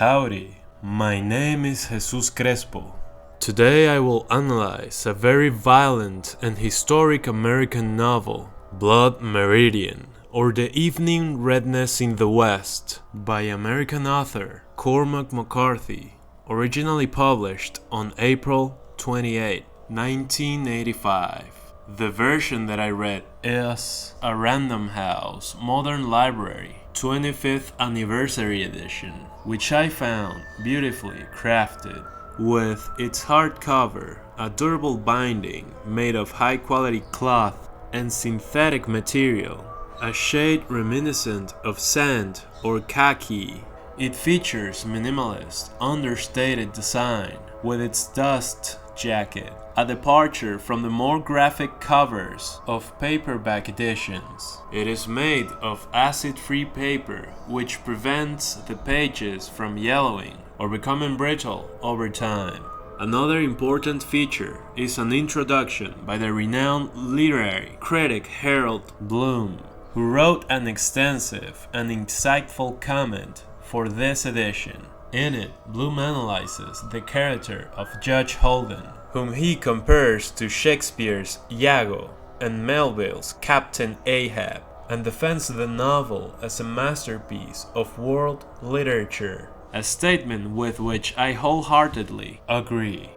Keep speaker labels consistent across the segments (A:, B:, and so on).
A: Howdy, my name is Jesús Crespo. Today I will analyze a very violent and historic American novel, Blood Meridian, or The Evening Redness in the West, by American author Cormac McCarthy, originally published on April 28, 1985. The version that I read is a Random House Modern Library 25th Anniversary Edition, which I found beautifully crafted, with its hardcover, a durable binding made of high-quality cloth and synthetic material, a shade reminiscent of sand or khaki. It features minimalist, understated design with its dust jacket, a departure from the more graphic covers of paperback editions. It is made of acid-free paper, which prevents the pages from yellowing or becoming brittle over time. Another important feature is an introduction by the renowned literary critic Harold Bloom, who wrote an extensive and insightful comment for this edition. In it, Bloom analyzes the character of Judge Holden, whom he compares to Shakespeare's Iago and Melville's Captain Ahab, and defends the novel as a masterpiece of world literature, a statement with which I wholeheartedly agree.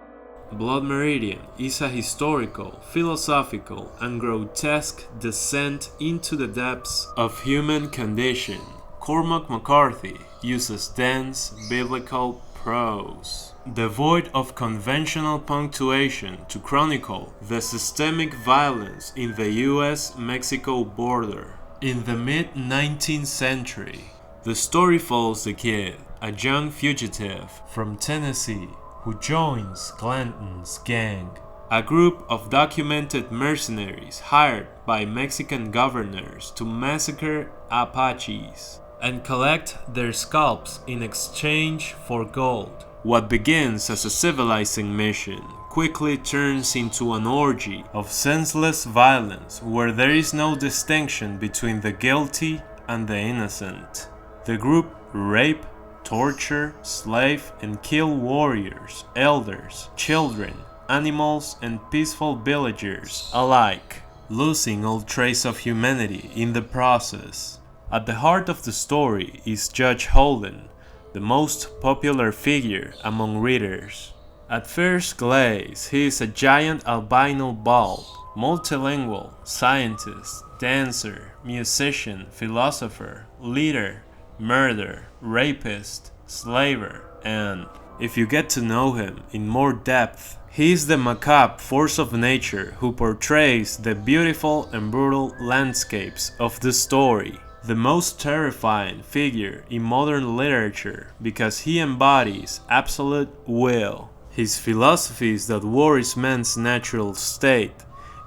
A: Blood Meridian is a historical, philosophical, and grotesque descent into the depths of human condition. Cormac McCarthy uses dense biblical prose, devoid of conventional punctuation, to chronicle the systemic violence in the US-Mexico border. In the mid-19th century, the story follows the kid, a young fugitive from Tennessee, who joins Clanton's gang, a group of documented mercenaries hired by Mexican governors to massacre Apaches and collect their scalps in exchange for gold. What begins as a civilizing mission quickly turns into an orgy of senseless violence where there is no distinction between the guilty and the innocent. The group rape, torture, slave, and kill warriors, elders, children, animals, and peaceful villagers alike, losing all trace of humanity in the process. At the heart of the story is Judge Holden, the most popular figure among readers. At first glance, he is a giant albino bald, multilingual, scientist, dancer, musician, philosopher, leader, murderer, rapist, slaver, and, if you get to know him in more depth, he is the macabre force of nature who portrays the beautiful and brutal landscapes of the story. The most terrifying figure in modern literature because he embodies absolute will. His philosophy is that war is man's natural state,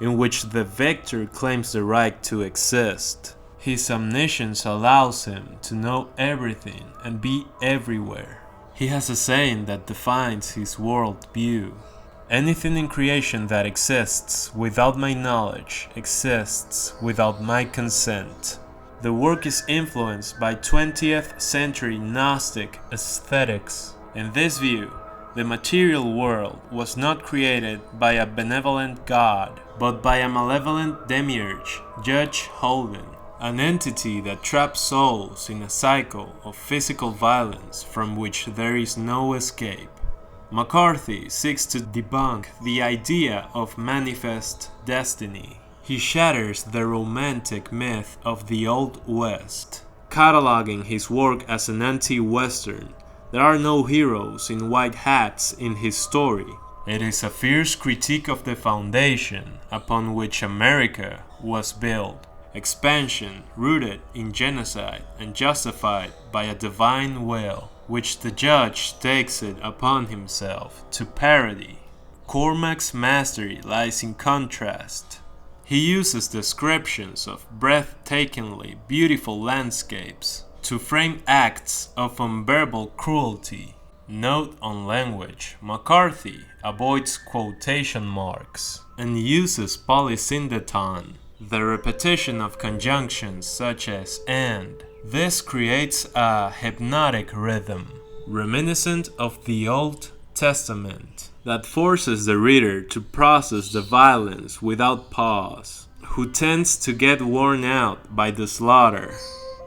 A: in which the victor claims the right to exist. His omniscience allows him to know everything and be everywhere. He has a saying that defines his world view. Anything in creation that exists without my knowledge exists without my consent. The work is influenced by 20th century Gnostic aesthetics. In this view, the material world was not created by a benevolent god, but by a malevolent demiurge, Judge Holden, an entity that traps souls in a cycle of physical violence from which there is no escape. McCarthy seeks to debunk the idea of manifest destiny. He shatters the romantic myth of the Old West. Cataloging his work as an anti-Western, there are no heroes in white hats in his story. It is a fierce critique of the foundation upon which America was built. Expansion rooted in genocide and justified by a divine will, which the judge takes it upon himself to parody. Cormac's mastery lies in contrast. He uses descriptions of breathtakingly beautiful landscapes to frame acts of unbearable cruelty. Note on language: McCarthy avoids quotation marks and uses polysyndeton, the repetition of conjunctions such as and. This creates a hypnotic rhythm. reminiscent of the Old Testament, that forces the reader to process the violence without pause, who tends to get worn out by the slaughter.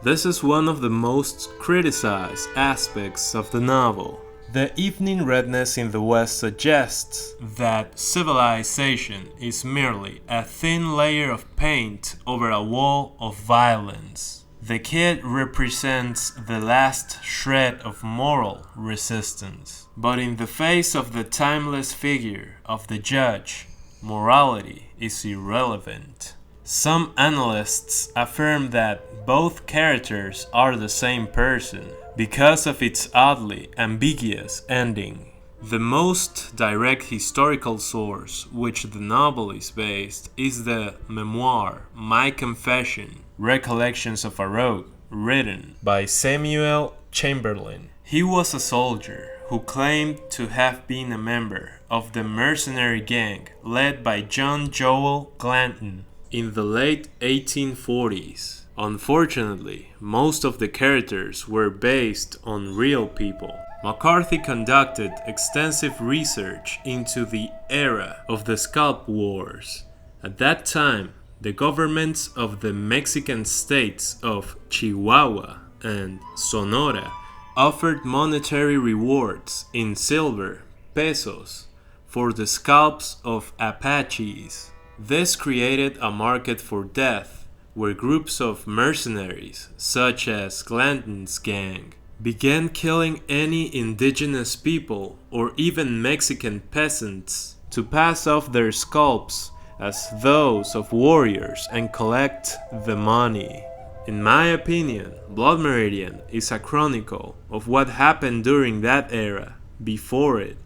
A: This is one of the most criticized aspects of the novel. The evening redness in the West suggests that civilization is merely a thin layer of paint over a wall of violence. The kid represents the last shred of moral resistance, but in the face of the timeless figure of the judge, morality is irrelevant. Some analysts affirm that both characters are the same person because of its oddly ambiguous ending. The most direct historical source which the novel is based is the memoir My Confession, Recollections of a Rogue, written by Samuel Chamberlain. He was a soldier who claimed to have been a member of the mercenary gang led by John Joel Glanton in the late 1840s. Unfortunately, most of the characters were based on real people. McCarthy conducted extensive research into the era of the Scalp Wars. At that time, the governments of the Mexican states of Chihuahua and Sonora offered monetary rewards in silver, pesos, for the scalps of Apaches. This created a market for death, where groups of mercenaries, such as Glanton's gang, began killing any indigenous people or even Mexican peasants to pass off their scalps as those of warriors and collect the money. In my opinion, Blood Meridian is a chronicle of what happened during that era, before it,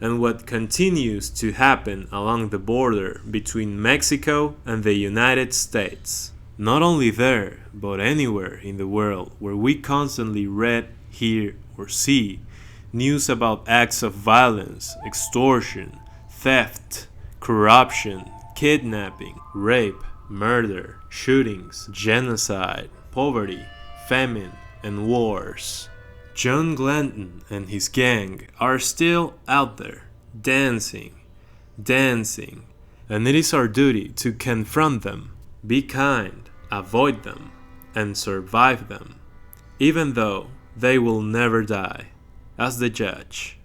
A: and what continues to happen along the border between Mexico and the United States. Not only there, but anywhere in the world where we constantly read, hear, or see news about acts of violence, extortion, theft, corruption, kidnapping, rape, murder, shootings, genocide, poverty, famine, and wars. John Glanton and his gang are still out there, dancing, and it is our duty to confront them, be kind, avoid them, and survive them, even though they will never die, as the judge.